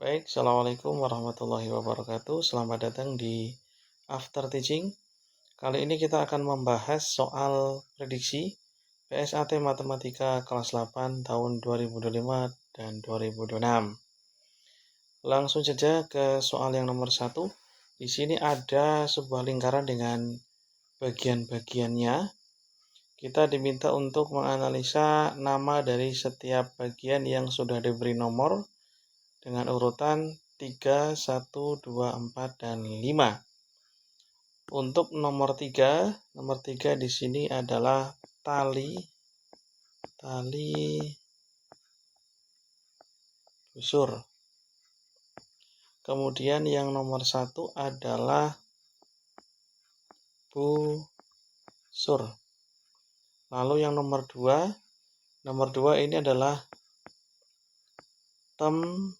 Baik, Assalamualaikum warahmatullahi wabarakatuh. Selamat datang di After Teaching. Kali ini kita akan membahas soal prediksi PSAT Matematika kelas 8 tahun 2025 dan 2026. Langsung saja ke soal yang nomor 1. Di sini ada sebuah lingkaran dengan bagian-bagiannya. Kita diminta untuk menganalisa nama dari setiap bagian yang sudah diberi nomor dengan urutan 3, 1, 2, 4, dan 5. Untuk nomor 3 di sini adalah tali busur. Kemudian yang nomor 1 adalah busur. Lalu yang nomor 2 ini adalah tembereng.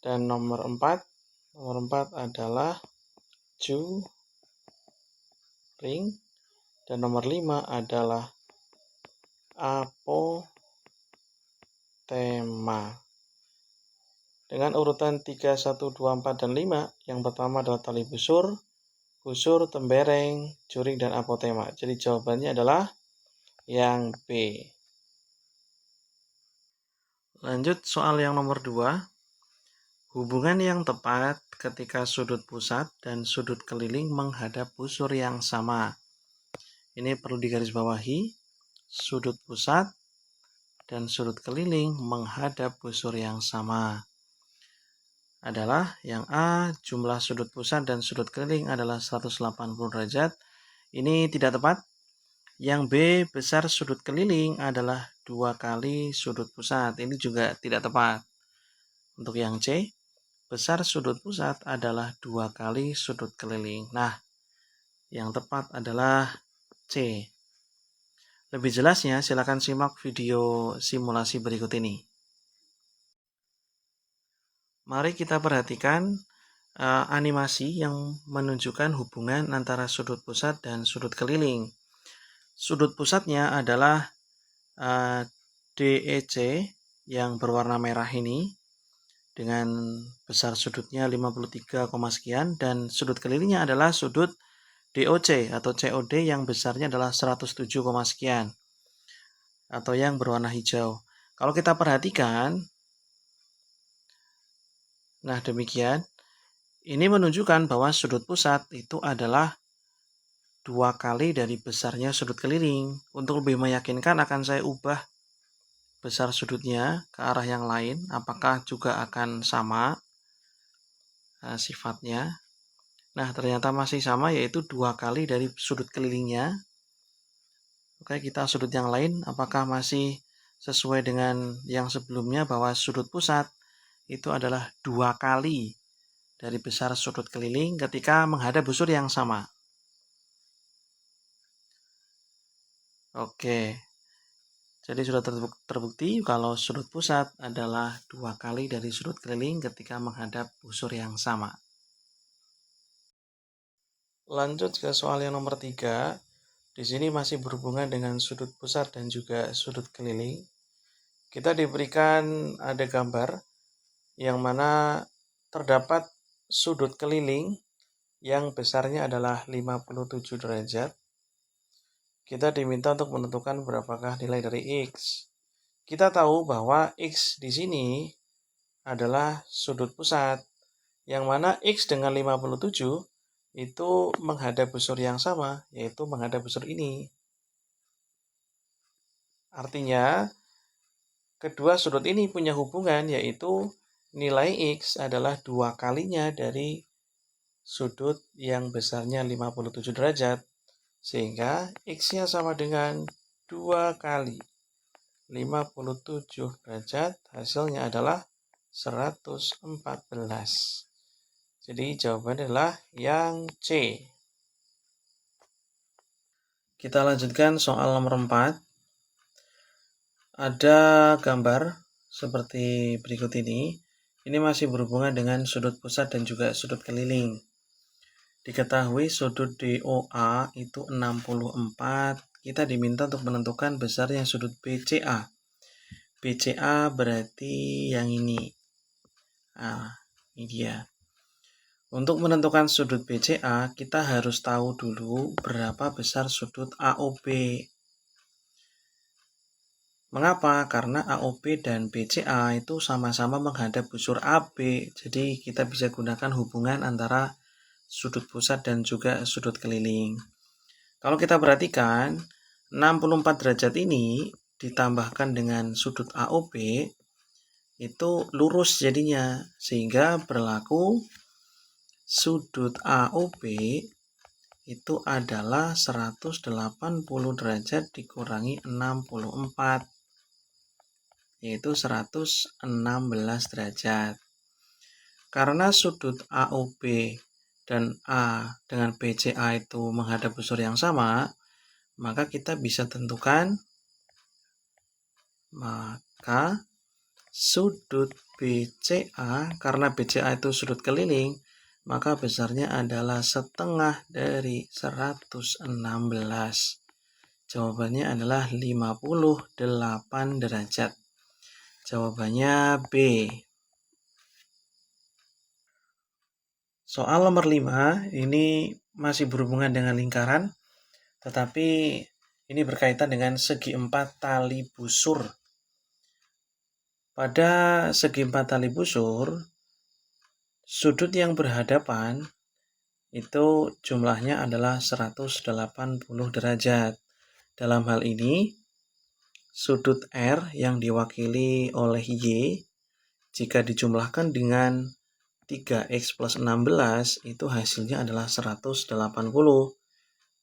Dan nomor 4 adalah juring. Dan nomor 5 adalah apotema. Dengan urutan 3, 1, 2, 4, dan 5, yang pertama adalah tali busur, tembereng, juring, dan apotema. Jadi jawabannya adalah yang B. Lanjut soal yang nomor 2. Hubungan yang tepat ketika sudut pusat dan sudut keliling menghadap busur yang sama. Ini perlu digarisbawahi, sudut pusat dan sudut keliling menghadap busur yang sama. Adalah yang A, jumlah sudut pusat dan sudut keliling adalah 180 derajat. Ini tidak tepat. Yang B, besar sudut keliling adalah 2 kali sudut pusat. Ini juga tidak tepat. Untuk yang C, besar sudut pusat adalah 2 kali sudut keliling. Nah, yang tepat adalah C. Lebih jelasnya, silakan simak video simulasi berikut ini. Mari kita perhatikan animasi yang menunjukkan hubungan antara sudut pusat dan sudut keliling. Sudut pusatnya adalah DEC yang berwarna merah ini dengan besar sudutnya 53, sekian, dan sudut kelilingnya adalah sudut DOC atau COD yang besarnya adalah 107, sekian atau yang berwarna hijau. Kalau kita perhatikan, nah demikian, ini menunjukkan bahwa sudut pusat itu adalah 2 kali dari besarnya sudut keliling. Untuk lebih meyakinkan akan saya ubah besar sudutnya ke arah yang lain. Apakah juga akan sama sifatnya? Nah, ternyata masih sama, yaitu 2 kali dari sudut kelilingnya. Oke, kita sudut yang lain. Apakah masih sesuai dengan yang sebelumnya bahwa sudut pusat itu adalah 2 kali dari besar sudut keliling ketika menghadap busur yang sama? Oke, jadi sudah terbukti kalau sudut pusat adalah 2 kali dari sudut keliling ketika menghadap busur yang sama. Lanjut ke soal yang nomor 3. Di sini masih berhubungan dengan sudut pusat dan juga sudut keliling. Kita diberikan ada gambar yang mana terdapat sudut keliling yang besarnya adalah 57 derajat. Kita diminta untuk menentukan berapakah nilai dari X. Kita tahu bahwa X di sini adalah sudut pusat, yang mana X dengan 57 itu menghadap busur yang sama, yaitu menghadap busur ini. Artinya, kedua sudut ini punya hubungan, yaitu nilai X adalah 2 kalinya dari sudut yang besarnya 57 derajat. Sehingga X-nya sama dengan 2 kali 57 derajat, hasilnya adalah 114. Jadi jawabannya adalah yang C. Kita lanjutkan soal nomor 4. Ada gambar seperti berikut ini. Ini masih berhubungan dengan sudut pusat dan juga sudut keliling. Diketahui sudut DOA itu 64. Kita diminta untuk menentukan besarnya sudut BCA. BCA berarti yang ini. Nah, ini dia. Untuk menentukan sudut BCA, kita harus tahu dulu berapa besar sudut AOB. Mengapa? Karena AOB dan BCA itu sama-sama menghadap busur AB. Jadi kita bisa gunakan hubungan antara sudut pusat dan juga sudut keliling. Kalau kita perhatikan, 64 derajat ini ditambahkan dengan sudut AOB, itu lurus jadinya. Sehingga berlaku sudut AOB itu adalah 180 derajat dikurangi 64, yaitu 116 derajat. Karena sudut AOB dan A dengan BCA itu menghadap busur yang sama, maka kita bisa tentukan maka sudut BCA, karena BCA itu sudut keliling, maka besarnya adalah setengah dari 116. Jawabannya adalah 58 derajat. Jawabannya B. Soal nomor 5, ini masih berhubungan dengan lingkaran, tetapi ini berkaitan dengan segi 4 tali busur. Pada segi 4 tali busur, sudut yang berhadapan itu jumlahnya adalah 180 derajat. Dalam hal ini, sudut R yang diwakili oleh Y, jika dijumlahkan dengan 3X plus 16, itu hasilnya adalah 180.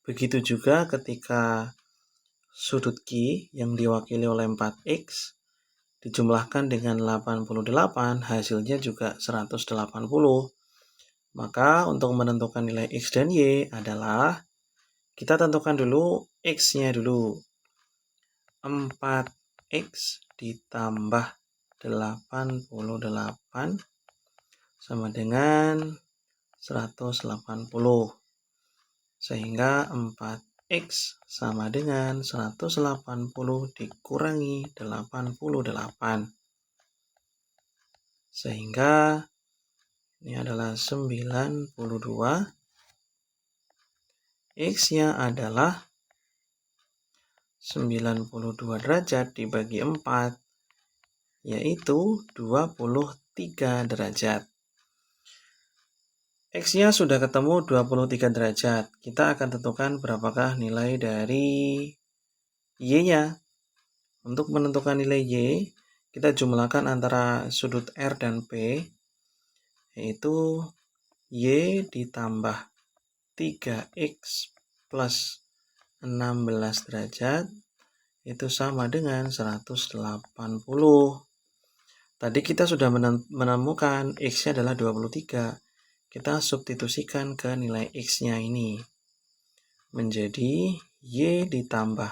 Begitu juga ketika sudut Q yang diwakili oleh 4X, dijumlahkan dengan 88, hasilnya juga 180. Maka untuk menentukan nilai X dan Y adalah, kita tentukan dulu X-nya dulu. 4X ditambah 88 sama dengan 180. Sehingga 4X sama dengan 180 dikurangi 88. Sehingga ini adalah 92. X-nya adalah 92 derajat dibagi 4, yaitu 23 derajat. X-nya sudah ketemu 23 derajat. Kita akan tentukan berapakah nilai dari Y-nya. Untuk menentukan nilai Y, kita jumlahkan antara sudut R dan P, yaitu Y ditambah 3X plus 16 derajat itu sama dengan 180. Tadi kita sudah menemukan X-nya adalah 23. Kita substitusikan ke nilai X-nya ini. Menjadi Y ditambah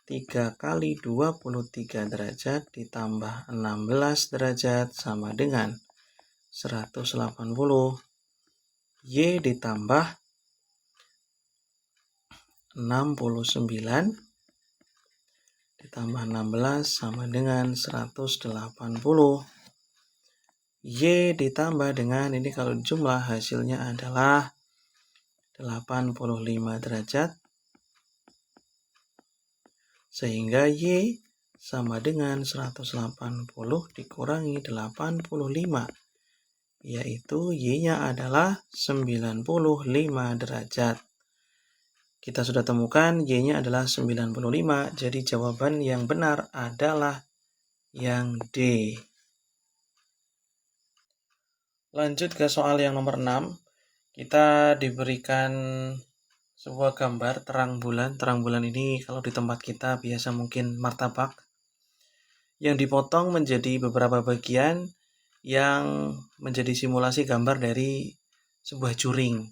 3 kali 23 derajat ditambah 16 derajat sama dengan 180. Y ditambah 69 ditambah 16 sama dengan 180. Y ditambah dengan ini kalau jumlah hasilnya adalah 85 derajat. Sehingga Y sama dengan 180 dikurangi 85. Yaitu Y-nya adalah 95 derajat. Kita sudah temukan Y-nya adalah 95, jadi jawaban yang benar adalah yang D. Lanjut ke soal yang nomor 6. Kita diberikan sebuah gambar terang bulan. Terang bulan ini kalau di tempat kita biasa mungkin martabak, yang dipotong menjadi beberapa bagian yang menjadi simulasi gambar dari sebuah juring.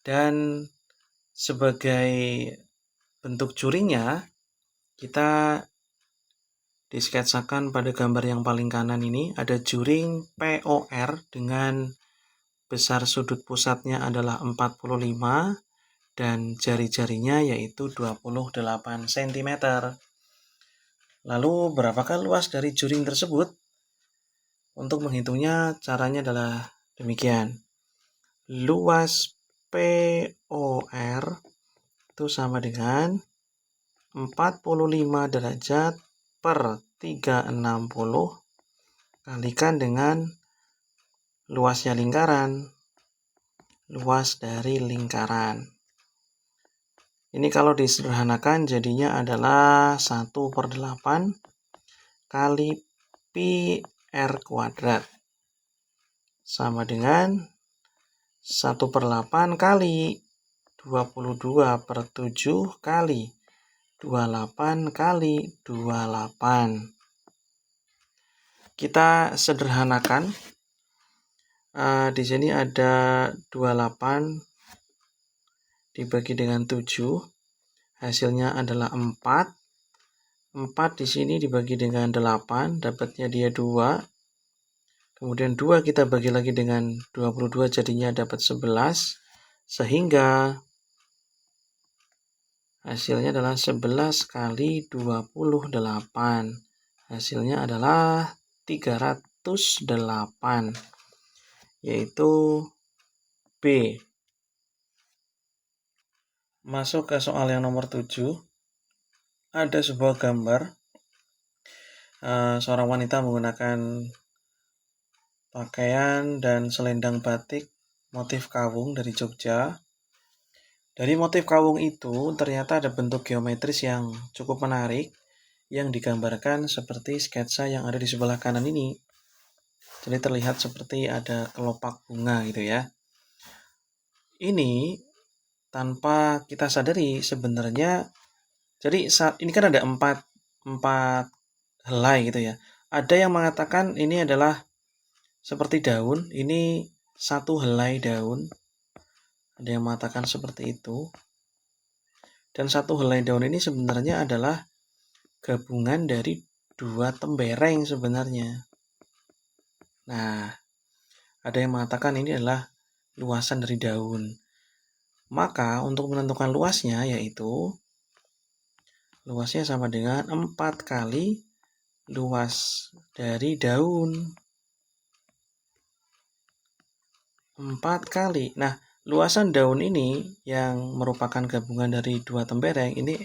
Dan sebagai bentuk juringnya, kita disketsakan pada gambar yang paling kanan ini ada juring POR dengan besar sudut pusatnya adalah 45 dan jari-jarinya yaitu 28 cm. Lalu berapakah luas dari juring tersebut? Untuk menghitungnya caranya adalah demikian. Luas POR itu sama dengan 45 derajat per 360 kalikan dengan luasnya lingkaran, luas dari lingkaran. Ini kalau disederhanakan jadinya adalah 1/8 kali pi R kuadrat. Sama dengan 1/8 kali 22/7 kali 28 kali 28. Kita sederhanakan. Di sini ada 28 dibagi dengan 7. Hasilnya adalah 4. 4 di sini dibagi dengan 8, dapatnya dia 2. Kemudian 2 kita bagi lagi dengan 22, jadinya dapat 11. Sehingga hasilnya adalah 11 kali 28. Hasilnya adalah 308, yaitu B. Masuk ke soal yang nomor 7. Ada sebuah gambar seorang wanita menggunakan pakaian dan selendang batik motif kawung dari Jogja. Dari motif kawung itu ternyata ada bentuk geometris yang cukup menarik yang digambarkan seperti sketsa yang ada di sebelah kanan ini. Jadi terlihat seperti ada kelopak bunga gitu ya. Ini tanpa kita sadari sebenarnya, jadi saat ini kan ada empat helai gitu ya. Ada yang mengatakan ini adalah seperti daun, ini satu helai daun. Ada yang mengatakan seperti itu. Dan satu helai daun ini sebenarnya adalah gabungan dari 2 tembereng sebenarnya. Nah, ada yang mengatakan ini adalah luasan dari daun. Maka untuk menentukan luasnya yaitu luasnya sama dengan 4 kali luas dari daun. 4 kali. Nah, luasan daun ini yang merupakan gabungan dari 2 tembereng, ini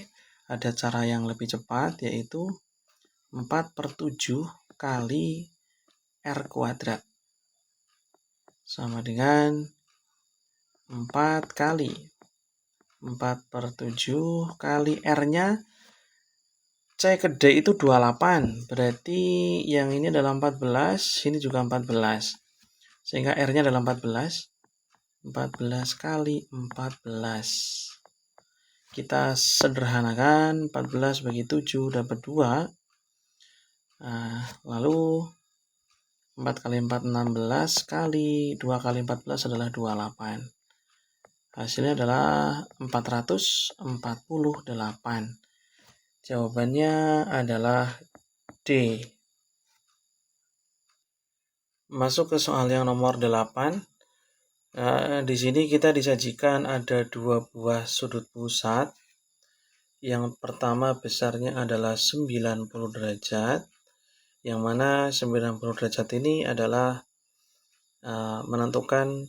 ada cara yang lebih cepat, yaitu 4/7 kali R kuadrat. Sama dengan 4 kali 4/7 kali R-nya, C ke D itu 28. Berarti yang ini adalah 14, ini juga 14. Sehingga R-nya adalah 14. 14 kali 14. Kita sederhanakan, 14 bagi 7 dapat 2. Lalu 4 kali 4 16 kali 2 kali 14 adalah 28. Hasilnya adalah 448. Jawabannya adalah D. Masuk ke soal yang nomor 8. Di sini kita disajikan ada 2 buah sudut pusat. Yang pertama besarnya adalah 90 derajat. Yang mana 90 derajat ini adalah menentukan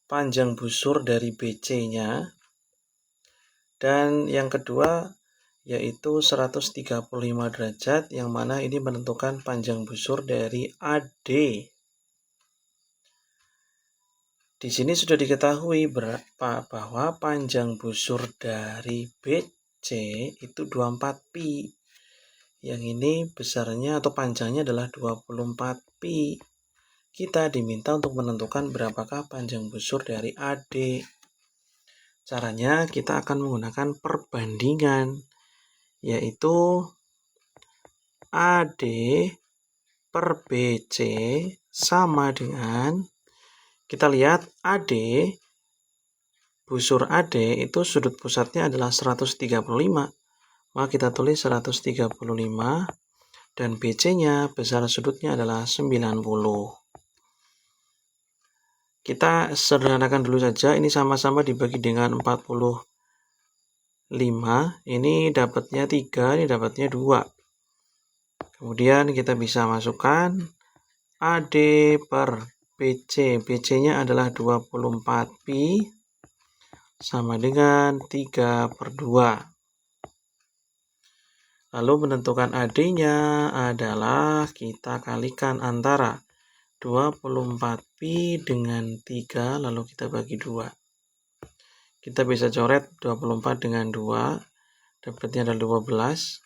panjang busur dari BC-nya. Dan yang kedua yaitu 135 derajat, yang mana ini menentukan panjang busur dari AD. Di sini sudah diketahui bahwa panjang busur dari BC itu 24 pi. Yang ini besarnya atau panjangnya adalah 24 pi. Kita diminta untuk menentukan berapakah panjang busur dari AD. Caranya kita akan menggunakan perbandingan, yaitu AD per BC sama dengan, kita lihat AD, busur AD itu sudut pusatnya adalah 135. Maka kita tulis 135 dan BC-nya besar sudutnya adalah 90. Kita sederhanakan dulu saja, ini sama-sama dibagi dengan 45. Ini dapatnya 3, ini dapatnya 2. Kemudian kita bisa masukkan AD per BC. BC-nya adalah 24pi sama dengan 3/2. Lalu menentukan AD-nya adalah kita kalikan antara 24pi dengan 3, lalu kita bagi 2. Kita bisa coret 24 dengan 2, dapatnya adalah 12.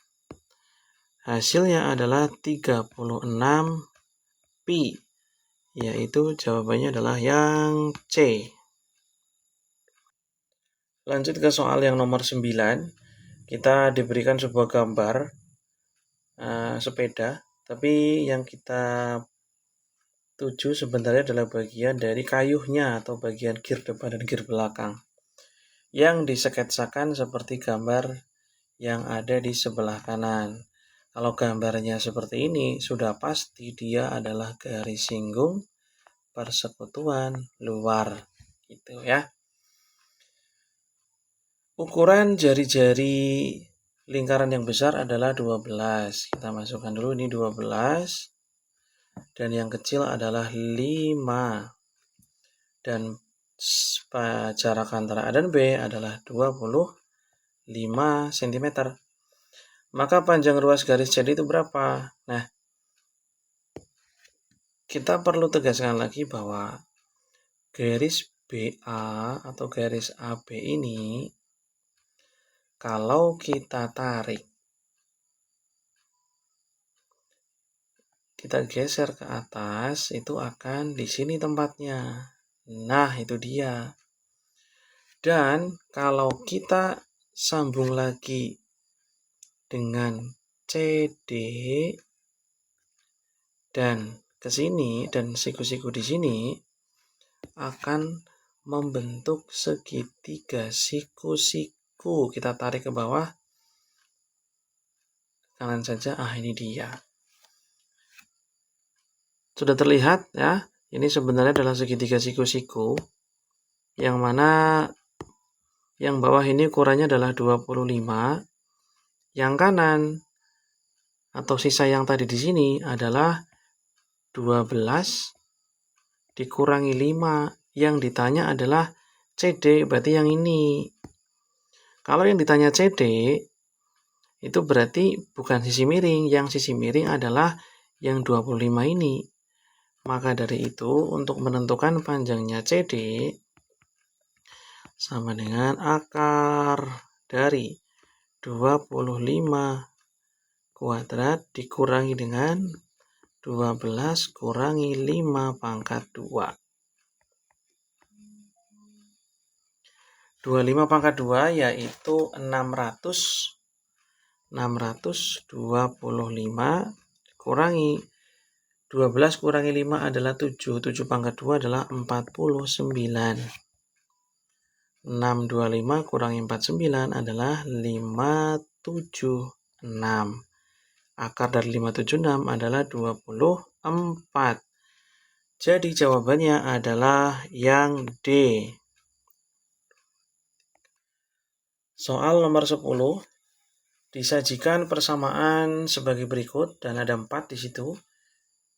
Hasilnya adalah 36pi, yaitu jawabannya adalah yang C. Lanjut ke soal yang nomor 9. Kita diberikan sebuah gambar sepeda, tapi yang kita tuju sebenarnya adalah bagian dari kayuhnya atau bagian gear depan dan gear belakang yang disketsakan seperti gambar yang ada di sebelah kanan. Kalau gambarnya seperti ini, sudah pasti dia adalah garis singgung persekutuan luar, gitu ya. Ukuran jari-jari lingkaran yang besar adalah 12. Kita masukkan dulu ini 12. Dan yang kecil adalah 5. Dan jarak antara A dan B adalah 25 cm. Maka panjang ruas garis jadi itu berapa? Nah, kita perlu tegaskan lagi bahwa garis BA atau garis AB ini kalau kita tarik, kita geser ke atas, itu akan di sini tempatnya. Nah, itu dia. Dan kalau kita sambung lagi dengan CD dan ke sini dan siku-siku di sini akan membentuk segitiga siku-siku. Kita tarik ke bawah kanan saja. Ini dia. Sudah terlihat ya. Ini sebenarnya adalah segitiga siku-siku yang mana yang bawah ini ukurannya adalah 25. Yang kanan atau sisa yang tadi di sini adalah 12 dikurangi 5. Yang ditanya adalah CD, berarti yang ini. Kalau yang ditanya CD, itu berarti bukan sisi miring. Yang sisi miring adalah yang 25 ini. Maka dari itu, untuk menentukan panjangnya CD, sama dengan akar dari 25 kuadrat dikurangi dengan 12 kurangi 5 pangkat 2. 25 pangkat 2 yaitu 600. 625 kurangi 12 kurangi 5 adalah 7. 7 pangkat 2 adalah 49. 625 kurangi 49 adalah 576. Akar dari 576 adalah 24. Jadi jawabannya adalah yang D. Soal nomor 10. Disajikan persamaan sebagai berikut dan ada 4 di situ.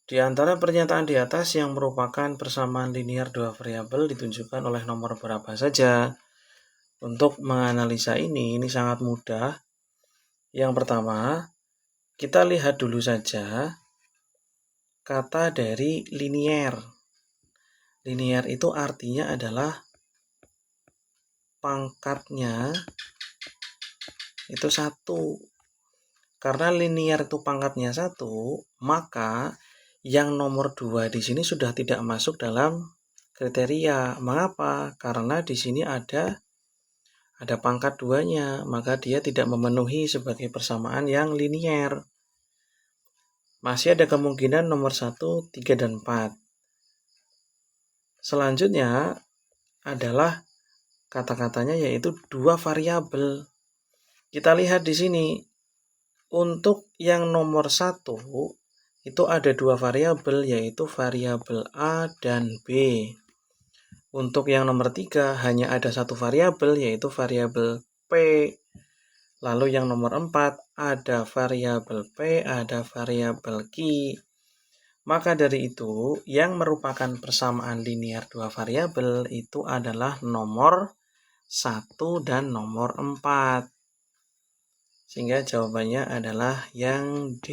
Di antara pernyataan di atas yang merupakan persamaan linear dua variabel ditunjukkan oleh nomor berapa saja. Untuk menganalisa ini sangat mudah. Yang pertama, kita lihat dulu saja kata dari linear. Linear itu artinya adalah pangkatnya itu 1. Karena linear itu pangkatnya 1, maka yang nomor 2 di sini sudah tidak masuk dalam kriteria. Mengapa? Karena di sini ada pangkat 2-nya, maka dia tidak memenuhi sebagai persamaan yang linear. Masih ada kemungkinan nomor 1, 3, dan 4. Selanjutnya adalah kata-katanya yaitu dua variabel. Kita lihat di sini. Untuk yang nomor 1 itu ada dua variabel yaitu variabel A dan B. Untuk yang nomor 3 hanya ada satu variabel yaitu variabel P. Lalu yang nomor 4, ada variabel P, ada variabel Q. Maka dari itu, yang merupakan persamaan linear dua variabel itu adalah nomor 1 dan nomor 4. Sehingga jawabannya adalah yang D.